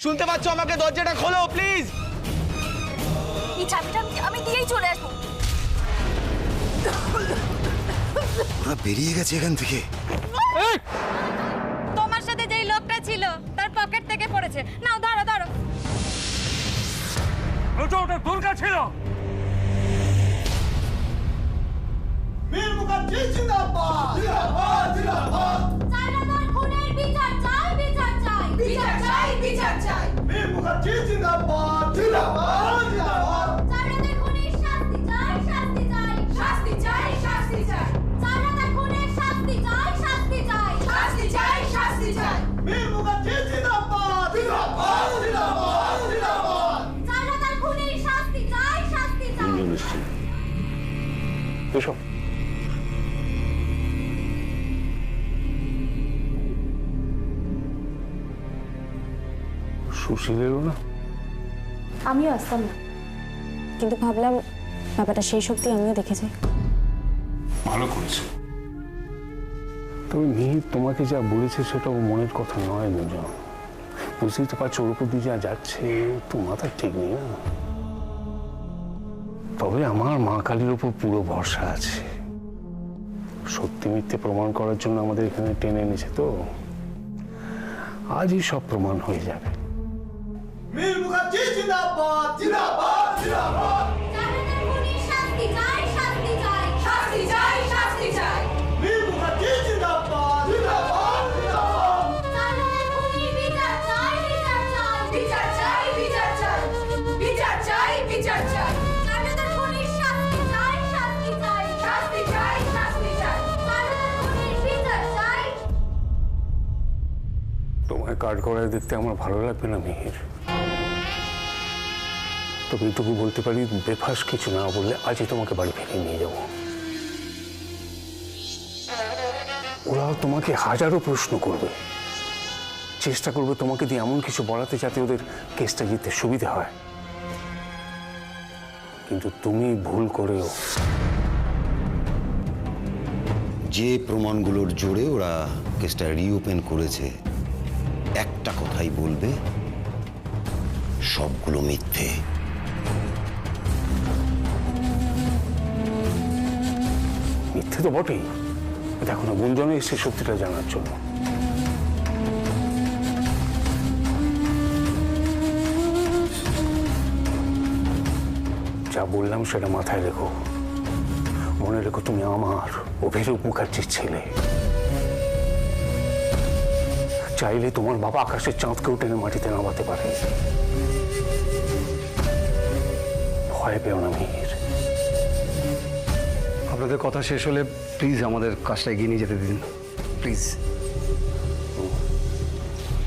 শুনতে পাচ্ছ আমাকে? দরজাটা খোলো প্লিজ। এই চাবিটা আমি দিয়েই চলে আসবো। ওরা বেরিয়ে গেছে এখান থেকে। তোমার সাথে যেই লোকটা ছিল তার পকেট থেকে পড়েছে। নাও ধরো ধরো। ওটা দুর্গা ছিল। বীর মুখার্জি জিন্দাবাদ জিন্দাবাদ জিন্দাবাদ। চাইনাদার খুনের বিচার চাই, বিচার চাই, বিচার চাই, বিচার চাই। বীর মুখার্জি জিন্দাবাদ জিন্দাবাদ জিন্দাবাদ। চাইনাদার খুনের শাস্তি চাই, শাস্তি চাই, শাস্তি চাই, শাস্তি চাই। চাইনাদার খুনের শাস্তি চাই, শাস্তি চাই, শাস্তি চাই, শাস্তি চাই। বীর মুখার্জি জিন্দাবাদ জিন্দাবাদ জিন্দাবাদ জিন্দাবাদ। চাইনাদার খুনের শাস্তি চাই, শাস্তি চাই। এসব সুশীল এলো না? আমিও আসতাম না, কিন্তু ভাবলাম ব্যাপারটা সেই শক্তি আমিও দেখে যাই। ভালো করেছে। তবে মিহির তোমাকে যা বলেছে সেটা ও মনের কথা নয় দুজন। বুঝতেই তো পারছো ওর উপর দিয়ে যা যাচ্ছে, তো মাথা ঠিক নেই না। তবে আমার মা কালীর উপর পুরো ভরসা আছে। সত্যি মিথ্যে প্রমাণ করার জন্য আমাদের এখানে টেনে এনেছে, তো আজই সব প্রমাণ হয়ে যাবে। বীর মুখার্জি জিন্দাবাদ জিন্দাবাদ জিন্দাবাদ। চাইনাদার খুনের শাস্তি চাই, শাস্তি চাই, শাস্তি চাই, শাস্তি চাই। বীর মুখার্জি জিন্দাবাদ জিন্দাবাদ জিন্দাবাদ। চাইনাদার খুনের বিচার চাই, বিচার চাই, বিচার চাই, বিচার চাই, বিচার চাই, বিচার চাই। চাইনাদার খুনের শাস্তি চাই, শাস্তি চাই, শাস্তি চাই, শাস্তি চাই। চাইনাদার খুনের বিচার চাই। তোমায় কাজ করায় দেখতে আমার ভালো লাগবে না মিহির। তবে এইটুকু বলতে পারি, বেফাস কিছু না বললে আজই তোমাকে বাড়ি ফিরিয়ে নিয়ে যাব। ওরা তোমাকে হাজারো প্রশ্ন করবে, চেষ্টা করবে তোমাকে দিয়ে এমন কিছু বলাতে যাতে ওদের কেসটা জিততে সুবিধা হয়। কিন্তু তুমি ভুল করেও যে প্রমাণগুলোর জোরে ওরা কেসটা রিওপেন করেছে, একটা কথাই বলবে, সবগুলো মিথ্যে। মিথ্যে তো বটেই, দেখো না গুঞ্জনে এসে সত্যিটা জানার জন্য। যা বললাম সেটা মাথায় রেখো। মনে রেখো তুমি আমার অভিরূপ মুখার্জির ছেলে। চাইলে তোমার বাবা আকাশের চাঁদকেও টেনে মাটিতে নামাতে পারে। ভয় পেও না মিহির। আপনাদের কথা শেষ হলে প্লিজ আমাদের কাজটা এগিয়ে নিয়ে যেতে দিন, প্লিজ।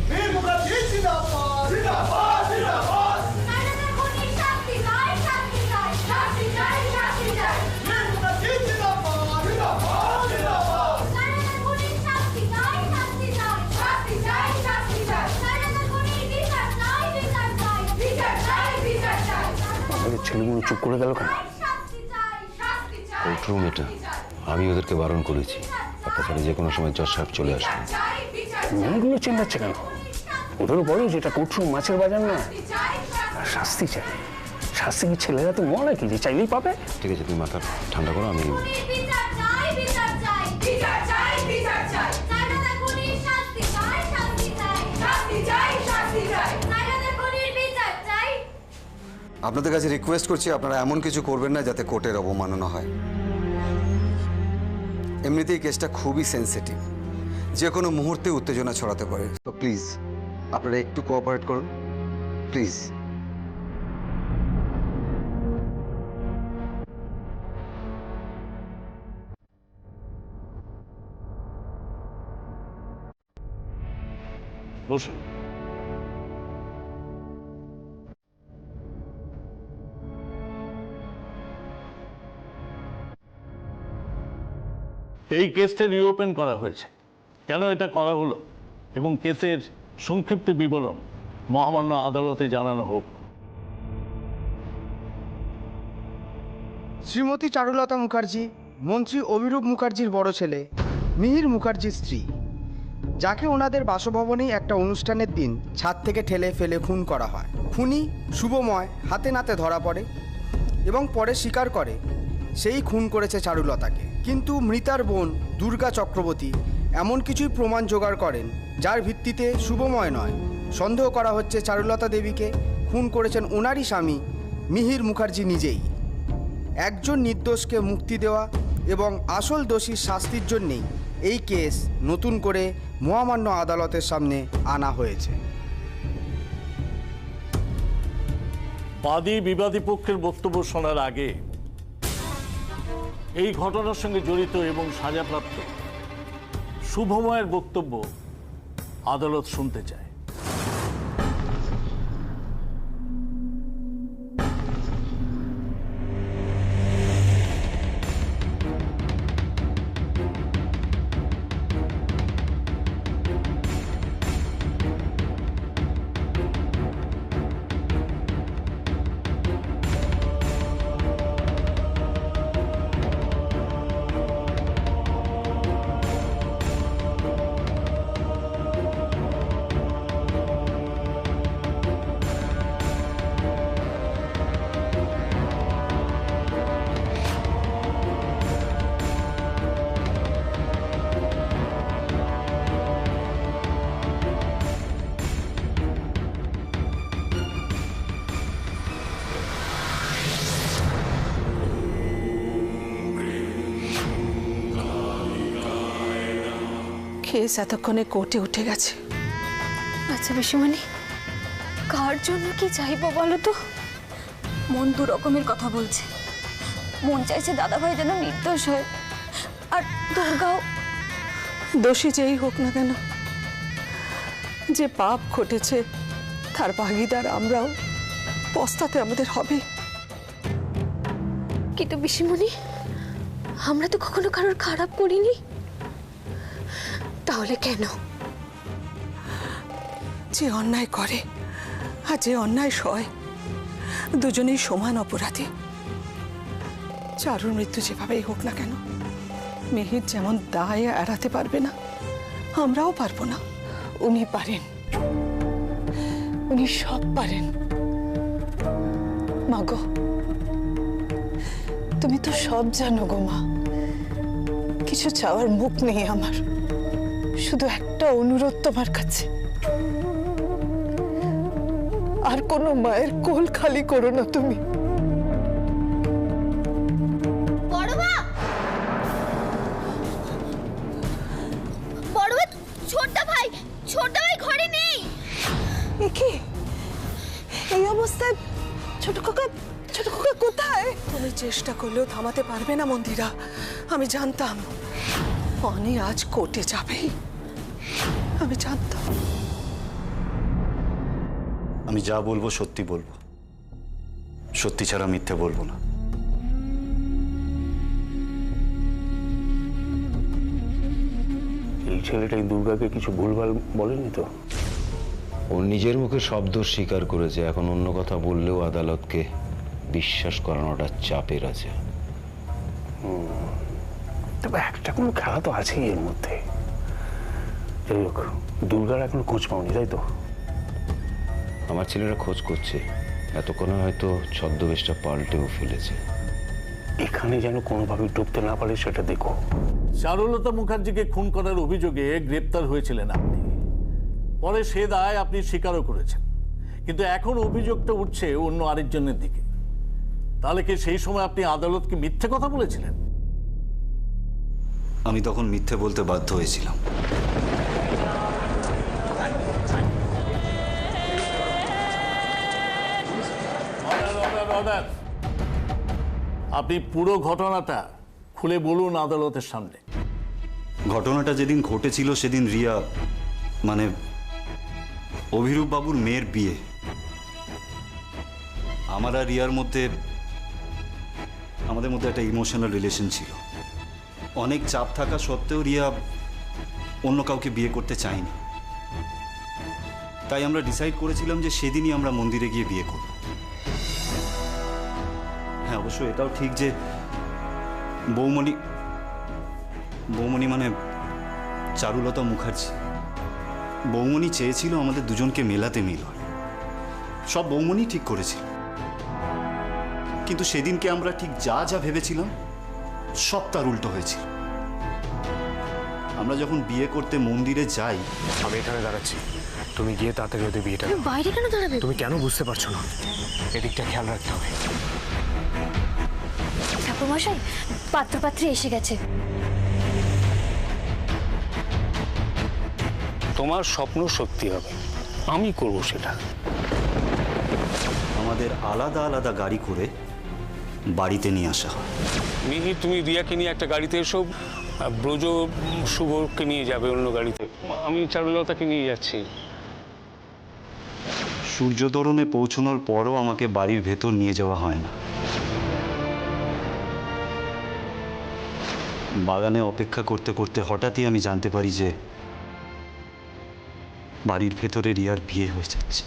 বীর মুখার্জি জিন্দাবাদ জিন্দাবাদ জিন্দাবাদ। চাইনাদার খুনের শাস্তি চাই, শাস্তি চাই, শাস্তি চাই, শাস্তি চাই। বীর মুখার্জি জিন্দাবাদ জিন্দাবাদ জিন্দাবাদ। চাইনাদার খুনের শাস্তি চাই, শাস্তি চাই, শাস্তি চাই, শাস্তি চাই। চাইনাদার খুনের বিচার চাই, বিচার চাই, বিচার চাই, বিচার চাই। আমাদের ছেলেগুলো চুপ করে গেল কেন? শাস্তি চাই, শাস্তি চাই। কোর্টরুম এটা, আমি ওদেরকে বারণ করেছি। তাছাড়া যে কোনো সময় জজ সাহেব চলে আসবেন। চাই, বিচার মেয়েগুলো চেল্লাচ্ছে কেন? ওদেরও বলো যেটা কোর্টরুম মাছের বাজার না। চাই, আর শাস্তি চাই, শাস্তি কি ছেলেরা তো মনে কি যে চাইলেই পাবে? ঠিক আছে, তুমি মাথা ঠান্ডা করো, আমি বিচার চাই, বিচার চাই, বিচার চাই, বিচার চাই। চাইনাদার খুনের শাস্তি চাই, শাস্তি চাই, শাস্তি চাই, শাস্তি চাই। চাইনাদার খুনের বিচার চাই। আপনাদের কাছে রিকোয়েস্ট করছি, আপনারা এমন কিছু করবেন না যাতে কোর্টের অবমাননা হয়। এমনিতেই কেসটা খুবই সেনসিটিভ, যে কোনো মুহূর্তে উত্তেজনা ছড়াতে পারে। তো প্লিজ আপনারা একটু কোঅপারেট করুন, প্লিজ। বসুন। এই কেসটা রিওপেন করা হয়েছে। কেন এটা করা হলো এবং কেসের সংক্ষিপ্ত বিবরণ মহামান্য আদালতে জানানো হোক। শ্রীমতী চারুলতা মুখার্জি মন্ত্রী অভিরূপ মুখার্জির বড় ছেলে, মিহির মুখার্জির স্ত্রী। যাকে ওনাদের বাসভবনেই একটা অনুষ্ঠানের দিন ছাদ থেকে ঠেলে ফেলে খুন করা হয়। খুনি শুভময় হাতে নাতে ধরা পড়ে এবং পরে স্বীকার করে সেই খুন করেছে চারুলতাকে। কিন্তু মৃতার বোন দুর্গা চক্রবর্তী এমন কিছুই প্রমাণ জোগাড় করেন যার ভিত্তিতে শুভময় নয়, সন্দেহ করা হচ্ছে চারুলতা দেবীকে খুন করেছেন ওনারই স্বামী মিহির মুখার্জি নিজেই। একজন নির্দোষকে মুক্তি দেওয়া এবং আসল দোষীর শাস্তির জন্যেই এই কেস নতুন করে মহামান্য আদালতের সামনে আনা হয়েছে। বাদী বিবাদী পক্ষের বক্তব্য শোনার আগে এই ঘটনার সঙ্গে জড়িত এবং সাজাপ্রাপ্ত শুভময়ের বক্তব্য আদালত শুনতে চায়। কেস এতক্ষণে কোর্টে উঠে গেছে। আচ্ছা পিসিমণি, কার জন্য কি চাইবো বলো তো? মন দু রকমের কথা বলছে। মন চাইছে দাদাভাই যেন নির্দোষ হয়, আর দুর্গাও। দোষী যেই হোক না কেন, যে পাপ ঘটেছে তার ভাগিদার আমরাও, পস্তাতে আমাদের হবে। কিন্তু পিসিমণি, আমরা তো কখনো কারোর খারাপ করিনি, তাহলে কেন? যে অন্যায় করে আর যে অন্যায় সয়, দুজনেই সমান অপরাধী। চারুর মৃত্যু যেভাবেই হোক না কেন, মিহির যেমন দায় এড়াতে পারবে না, আমরাও পারবো না। উনি পারেন, উনি সব পারেন। মা গো, তুমি তো সব জানো গো মা। কিছু চাওয়ার মুখ নেই আমার, শুধু একটা অনুরোধ তোমার কাছে, আর কোনো মায়ের কোল খালি করো না তুমি। ছোটদা ভাই ঘরে নেই। কি এই অবস্থায় ছোট খোকা কোথায়? তুমি চেষ্টা করলেও থামাতে পারবে না মন্দিরা। আমি জানতাম অনি আজ কোর্টে যাবেই, আমি জানতাম। আমি যা বলবো সত্যি বলবো, সত্যি ছাড়া মিথ্যে বলবো না। এই ছেলেটাই দুর্গাকে কিছু ভুলভাল বলেনি তো? ও নিজের মুখে সব দোষ স্বীকার করেছে। এখন অন্য কথা বললেও আদালতকে বিশ্বাস করানোটা চাপের আছে। তবে একটা কোনো খেলা তো আছেই এর মধ্যে। যাই হোক, দুর্গার এখন খোঁজ পাওনি, তাই তো? আমার ছেলেরা খোঁজ করছে, এতক্ষণে হয়তো ছদ্মবেশটা পাল্টেও ফেলেছে। এখানে যেন কোনোভাবে ঢুকতে না পারে সেটা দেখো। চারুলতা মুখার্জিকে খুন করার অভিযোগে গ্রেপ্তার হয়েছিলেন আপনি, পরে সে দায় আপনি স্বীকারও করেছেন, কিন্তু এখন অভিযোগটা উঠছে অন্য আরেকজনের দিকে। তাহলে কি সেই সময় আপনি আদালতকে মিথ্যে কথা বলেছিলেন? আমি তখন মিথ্যে বলতে বাধ্য হয়েছিলাম। আপনি পুরো ঘটনাটা খুলে বলুন আদালতের সামনে। ঘটনাটা যেদিন ঘটেছিল সেদিন রিয়া, মানে অভিরূপ বাবুর মেয়ের বিয়ে। আমার আর রিয়ার মধ্যে, আমাদের মধ্যে একটা ইমোশনাল রিলেশন ছিল। অনেক চাপ থাকা সত্ত্বেও রিয়া অন্য কাউকে বিয়ে করতে চায়নি। তাই আমরা ডিসাইড করেছিলাম যে সেদিনই আমরা মন্দিরে গিয়ে বিয়ে করব। হ্যাঁ, অবশ্য এটাও ঠিক যে বৌমণি মানে চারুলতা মুখার্জি, বৌমনি চেয়েছিল আমাদের দুজনকে মেলাতে মিলন, সব বৌমনি ঠিক করেছিল। কিন্তু সেদিনকে আমরা ঠিক যা যা ভেবেছিলাম সব তার উল্টো হয়েছিল। আমরা যখন বিয়ে করতে মন্দিরে যাই, আমি এখানে দাঁড়াচ্ছি, তুমি গিয়ে তাড়াতাড়ি ওদের বিয়েটা দাও। বাইরে কেন দাঁড়াবে? তুমি কেন বুঝতে পারছো না? এদিকটা খেয়াল রাখতে হবে। ঠাকুরমশাই, পাত্রপাত্রী এসে গেছে। তোমার স্বপ্ন সত্যি হবে, আমি করব সেটা। আমাদের আলাদা আলাদা গাড়ি করে বাড়িতে নিয়ে আসা হয়। মিহির, তুমি রিয়াকে নিয়ে একটা গাড়িতে এসো, আর ব্রজ শুভকে নিয়ে যাবে অন্য গাড়িতে। আমি চারুলতাকে নিয়ে যাচ্ছি। সূর্যোদরণে পৌঁছানোর পরও আমাকে বাড়ির ভেতর নিয়ে যাওয়া হয় না। বাগানে অপেক্ষা করতে করতে হঠাৎই আমি জানতে পারি যে বাড়ির ভেতরে রিয়ার বিয়ে হয়ে যাচ্ছে।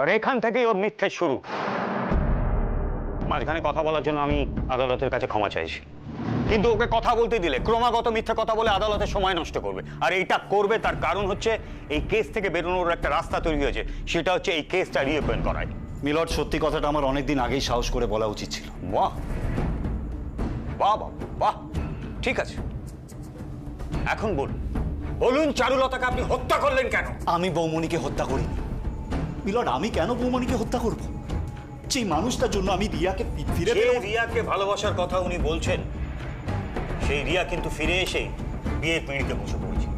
আর এখান থেকেই ওর মিথ্যে শুরু। মাঝখানে কথা বলার জন্য আমি আদালতের কাছে ক্ষমা চাইছি, কিন্তু ওকে কথা বলতে দিলে ক্রমাগত মিথ্যা কথা বলে আদালতের সময় নষ্ট করবে। আর এইটা করবে তার কারণ হচ্ছে এই কেস থেকে বেরোনোর একটা রাস্তা তৈরি হয়েছে, সেটা হচ্ছে এই কেসটা রিওপেন করাই। মিলট, সত্যি কথাটা আমার অনেকদিন আগেই সাহস করে বলা উচিত ছিল। বাহ বাহ বাহ বাহ, ঠিক আছে, এখন বলুন চারুলতাকে আপনি হত্যা করলেন কেন? আমি বৌমনিকে হত্যা করিনি মিলট। আমি কেন বৌমনিকে হত্যা করব? যে মানুষটার জন্য আমি রিয়াকে ফিরে রিয়াকে ভালোবাসার কথা উনি বলছেন, সেই রিয়া কিন্তু ফিরে এসে বিয়ের পিঁড়িতে বসে পড়েছে।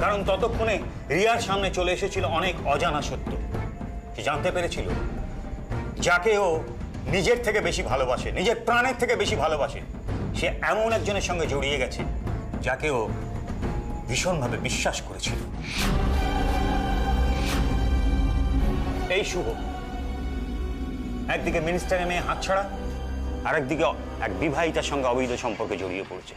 কারণ ততক্ষণে রিয়ার সামনে চলে এসেছিল অনেক অজানা সত্য। সে জানতে পেরেছিল যাকে ও নিজের থেকে বেশি ভালোবাসে, নিজের প্রাণের থেকে বেশি ভালোবাসে, সে এমন একজনের সঙ্গে জড়িয়ে গেছে যাকে ও ভীষণভাবে বিশ্বাস করেছিল। এই শুভ একদিকে মিনিস্টারের মেয়ে হাতছাড়া, আর একদিকে এক বিবাহিতার সঙ্গে অবৈধ সম্পর্কে জড়িয়ে পড়েছে।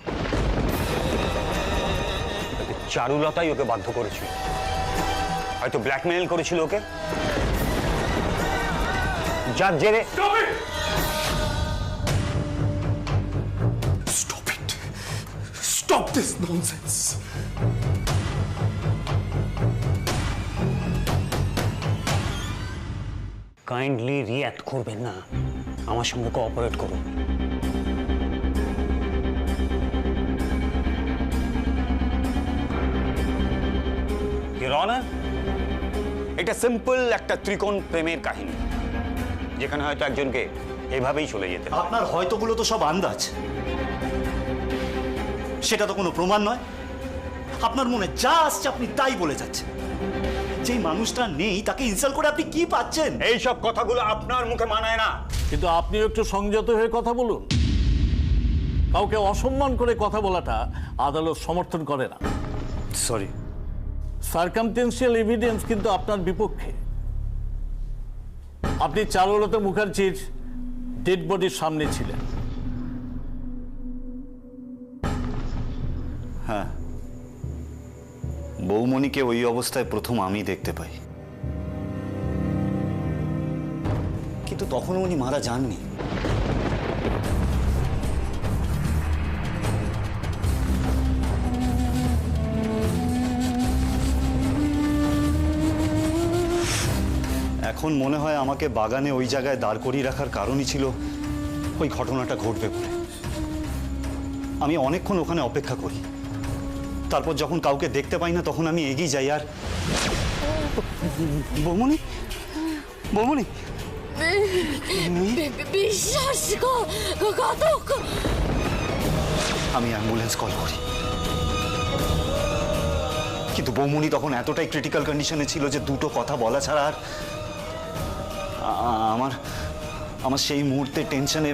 চারুলতাই ওকে বাধ্য করেছিল, হয়তো ব্ল্যাকমেইল করেছিল ওকে, যার জেরে Stop this nonsense! Kindly react করবেন না, আমার সঙ্গে কোঅপারেট করুন। ইওর অনার, এটা সিম্পল একটা ত্রিকোণ প্রেমের কাহিনী, যেখানে হয়তো একজনকে এভাবেই চলে যেতে হয়। আপনার হয়তোগুলো তো সব আন্দাজ, সেটা তো কোনো প্রমাণ নয়। আপনার মনে যা আসছে আপনি তাই বলে যাচ্ছেন। যে মানুষটা নেই তাকে ইনসাল্ট করে আপনি কি পাচ্ছেন? এইসব কথাগুলো আপনার মুখে মানায় না। কিন্তু আপনিও একটু সংযত হয়ে কথা বলুন। কাউকে অসম্মান করে কথা বলাটা আদালত সমর্থন করে না। সরি। সার্কামটেন্সিয়াল এভিডেন্স কিন্তু আপনার বিপক্ষে। আপনি চারুলতা মুখার্জির ডেড বডির সামনে ছিলেন। হ্যাঁ, বৌমনিকে ওই অবস্থায় প্রথম আমি দেখতে পাই, কিন্তু তখনও উনি মারা যাননি। এখন মনে হয় আমাকে বাগানে ওই জায়গায় দাঁড় করিয়ে রাখার কারণই ছিল ওই ঘটনাটা ঘটবে বলে। আমি অনেকক্ষণ ওখানে অপেক্ষা করি, তারপর যখন কাউকে দেখতে পাই না তখন আমি এগিয়ে যাই। আর বৌমনি, বৌমনি, বিশ্বাস আমি অ্যাম্বুলেন্স কল করি, কিন্তু বৌমনি তখন এতটাই ক্রিটিক্যাল কন্ডিশনে ছিল যে দুটো কথা বলা ছাড়া আর আমার সেই মুহূর্তে টেনশনে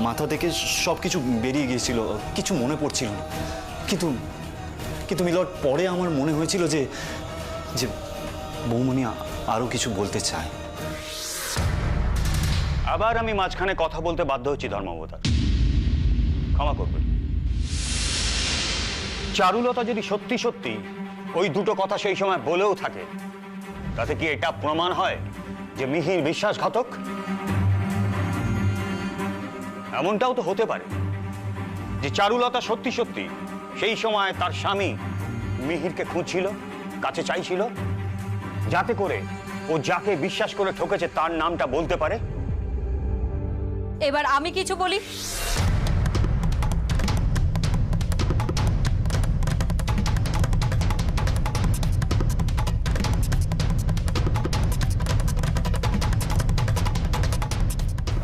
মাথা থেকে সব কিছু বেরিয়ে গিয়েছিল, কিছু মনে পড়ছিল না। কিন্তু মিলট, পরে আমার মনে হয়েছিল যে যে বৌমনি আরো কিছু বলতে চায়। আবার আমি মাঝখানে কথা বলতে বাধ্য হচ্ছি ধর্মাবতার, ক্ষমা করবেন। চারুলতা যদি সত্যি সত্যি ওই দুটো কথা সেই সময় বলেও থাকে, তাতে কি এটা প্রমাণ হয় যে মিহির বিশ্বাসঘাতক? এমনটাও তো হতে পারে যে চারুলতা সত্যি সত্যি সেই সময় তার স্বামী মিহিরকে খুঁজছিল, কাছে চাইছিল, যাতে করে ও যাকে বিশ্বাস করে ঠকেছে তার নামটা বলতে পারে? এবার আমি কিছু বলি।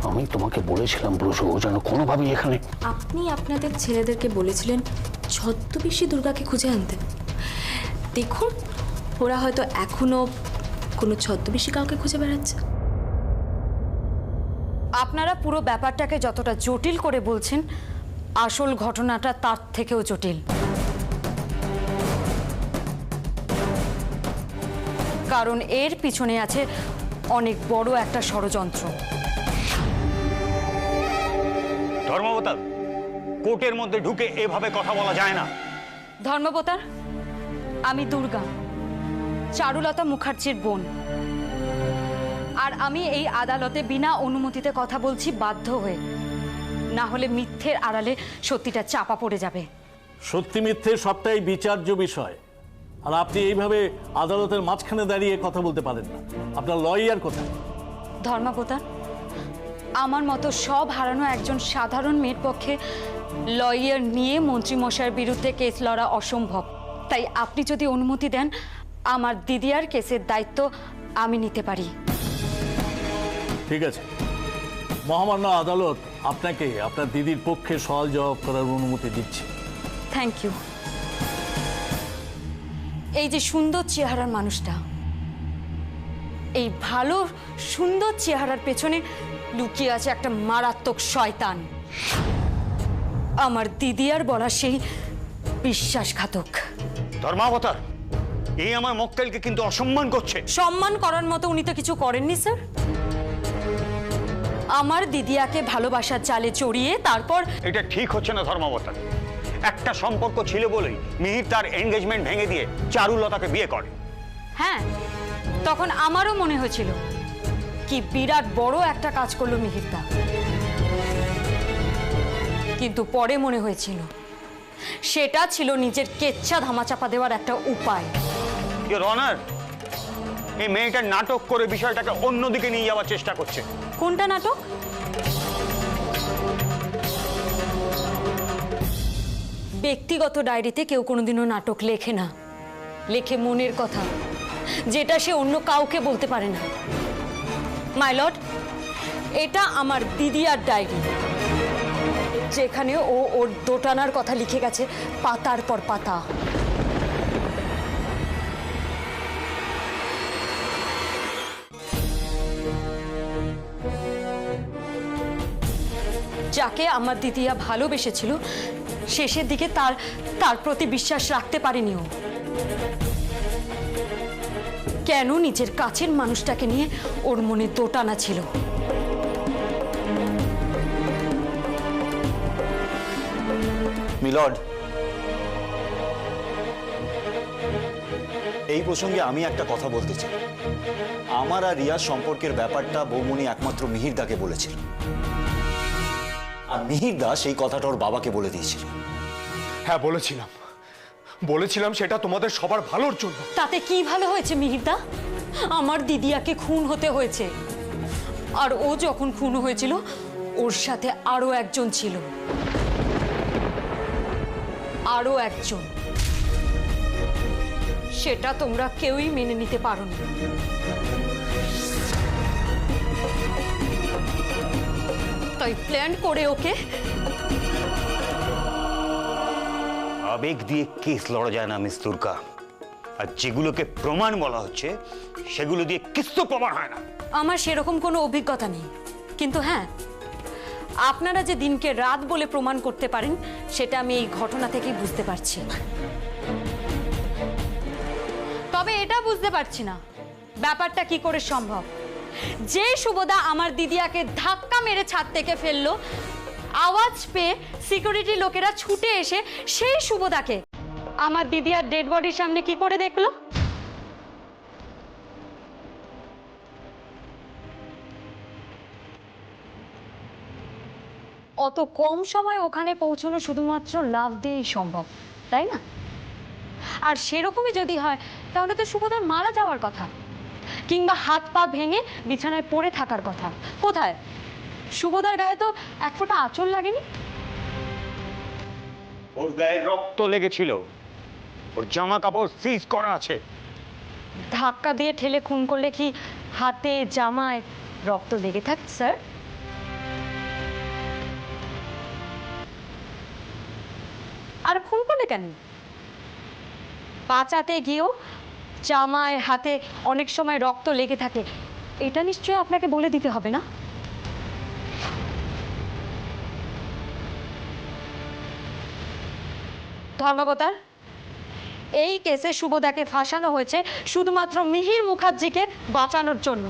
আমি তোমাকে বলেছিলাম ব্রজু, ও যেন কোনোভাবেই এখানে। আপনি আপনাদের ছেলেদেরকে বলেছিলেন ছদ্মবেশী দুর্গাকে খুঁজে আনতে। দেখুন, ওরা হয়তো এখনো কোনো ছদ্মবেশী কাউকে খুঁজে বেড়াচ্ছে। আপনারা পুরো ব্যাপারটাকে যতটা জটিল করে বলছেন, আসল ঘটনাটা তার থেকেও জটিল। কারণ এর পিছনে আছে অনেক বড় একটা ষড়যন্ত্র। ধর্মাবতার, কোর্টের মধ্যে ঢুকে এভাবে কথা বলা যায় না। ধর্মাবতার, আমি দুর্গা, চারুলতা মুখার্জির বোন। আর আমি এই আদালতে বিনা অনুমতিতে কথা বলছি বাধ্য হয়ে, না হলে মিথ্যের আড়ালে সত্যিটা চাপা পড়ে যাবে। সত্যি মিথ্যে সবটাই বিচার্য বিষয়, আর আপনি এইভাবে আদালতের মাঝখানে দাঁড়িয়ে কথা বলতে পারেন না। আপনার লয়ার কোথায়? ধর্মাবতার, আমার মতো সব হারানো একজন সাধারণ মেয়ের পক্ষে লয়ার নিয়ে মন্ত্রীমশাইয়ের বিরুদ্ধে কেস লড়া অসম্ভব। তাই আপনি যদি অনুমতি দেন, আমার দিদিয়ার কেসের দায়িত্ব আমি নিতে পারি। ঠিক আছে, মহামান্য আদালত আপনাকে আপনার দিদির পক্ষে সওয়াল জবাব করার অনুমতি দিচ্ছে। Thank you. এই যে সুন্দর চেহারার মানুষটা, এই ভালো সুন্দর চেহারার পেছনে লুকিয়ে আছে একটা মারাত্মক শয়তান, আমার দিদিয়ার বলা সেই বিশ্বাসঘাতক। ধর্মাবতার, এই আমার মক্কেলকে কিন্তু অসম্মান করছে। সম্মান করার মতো উনি তো কিছু করেননি স্যার। আমার দিদিয়াকে ভালোবাসার জালে জড়িয়ে তারপর। এটা ঠিক হচ্ছে না ধর্মাবতার। একটা সম্পর্ক ছিল বলেই মিহির তার এনগেজমেন্ট ভেঙে দিয়ে চারুলতাকে বিয়ে করে। হ্যাঁ, তখন আমারও মনে হয়েছিল কি বিরাট বড় একটা কাজ করলো মিহিরদা, কিন্তু পরে মনে হয়েছিল সেটা ছিল নিজের কেচ্ছা ধামাচাপা দেওয়ার একটা উপায়। ইওর অনার, এই মেয়েটা নাটক করে বিষয়টাকে অন্যদিকে নিয়ে যাওয়ার চেষ্টা করছে। কোনটা নাটক? ব্যক্তিগত ডায়েরিতে কেউ কোনোদিনও নাটক লেখে না, লেখে মনের কথা, যেটা সে অন্য কাউকে বলতে পারে না। মাই লর্ড, এটা আমার দিদিয়ার ডায়েরি, যেখানে ও ওর দোটানার কথা লিখে গেছে পাতার পর পাতা। যাকে আমার দিদিয়া ভালোবেসেছিল, শেষের দিকে তার প্রতি বিশ্বাস রাখতে পারেনি ও। কেন? নিজের কাছের মানুষটাকে নিয়ে ওর মনে দোটানা ছিল। মিলর্ড, এই প্রসঙ্গে আমি একটা কথা বলতে চাই। আমার আর রিয়ার সম্পর্কের ব্যাপারটা বৌমনি একমাত্র মিহিরদাকে বলেছিল, আর মিহিরদা সেই কথাটা ওর বাবাকে বলে দিয়েছিল। হ্যাঁ, বলেছিলাম সেটা তোমাদের সবার ভালোর জন্য। তাতে কি ভালো হয়েছে মিহিরদা? আমার দিদিয়াকে খুন হতে হয়েছে, আর ও যখন খুন হয়েছিল ওর সাথে আরো একজন ছিল, আরো একজন। সেটা তোমরা কেউই মেনে নিতে পারোনি। তাই প্ল্যান করে ওকে। আবেগ দিয়ে কেস লড়া যায় না মিস দুর্গা, আর যেগুলোকে প্রমাণ বলা হচ্ছে সেগুলো দিয়ে কিছু প্রমাণ হয় না। আমার সেরকম কোনো অভিজ্ঞতা নেই, কিন্তু হ্যাঁ, আপনারা যে দিনকে রাত বলে প্রমাণ করতে পারেন সেটা আমি এই ঘটনা থেকেই বুঝতে পারছি। তবে এটা বুঝতে পারছি না ব্যাপারটা কি করে সম্ভব, যে শুভদা আমার দিদিয়াকে ধাক্কা মেরে ছাদ থেকে ফেললো, আওয়াজ পেয়ে সিকিউরিটি লোকেরা ছুটে এসে সেই শুভদাকে আমার দিদিয়ার ডেড বডির সামনে কি করে দেখলো? অত কম সময় ওখানে পৌঁছানো শুধুমাত্র লাভ দিয়েই সম্ভব, তাই না? আর সেরকমই যদি হয় তাহলে তো শুভদার মারা যাওয়ার কথা, কিংবা হাত পা ভেঙে বিছানায় পড়ে থাকার কথা। কোথায়? শুভদার গায়ে তো এক ফোঁটা আঁচল লাগেনি। ওর গায়ে রক্ত লেগেছিল, ওর জামা কাপড় সিজ করা আছে। ধাক্কা দিয়ে ঠেলে খুন করলে কি হাতে জামায় রক্ত লেগে থাকে স্যার? আর খুন করলে কেন? বাঁচাতে গিয়েও জামায় হাতে অনেক সময় রক্ত লেগে থাকে, এটা নিশ্চয়ই আপনাকে বলে দিতে হবে না? ধর্মাবতার, এই কেসে শুভদাকে ফাঁসানো হয়েছে শুধুমাত্র মিহির মুখার্জিকে বাঁচানোর জন্য।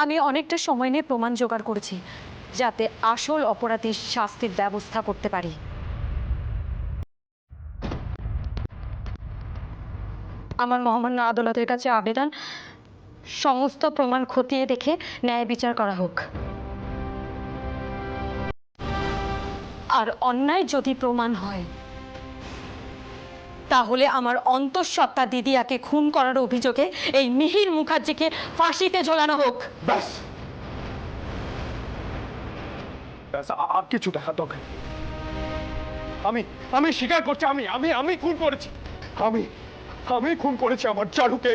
আমি অনেকটা সময় নিয়ে প্রমাণ জোগাড় করেছি যাতে আসল অপরাধীর শাস্তির ব্যবস্থা করতে পারি। আমার মহামান্য আদালতের কাছে আবেদন, সমস্ত প্রমাণ খতিয়ে দেখে ন্যায় বিচার করা হোক। আর অন্যায় যদি প্রমাণ হয় তাহলে আমার অন্তঃসত্ত্বা দিদিয়াকে খুন করার অভিযোগে এই মিহির মুখার্জিকে ফাঁসিতে ঝোলানো হোক। ব্যাস ব্যাস, আর কিছু দেখা দরকার নেই। আমি স্বীকার করছি, আমি খুন করেছি। আমি খুন করেছি আমার চারুকে।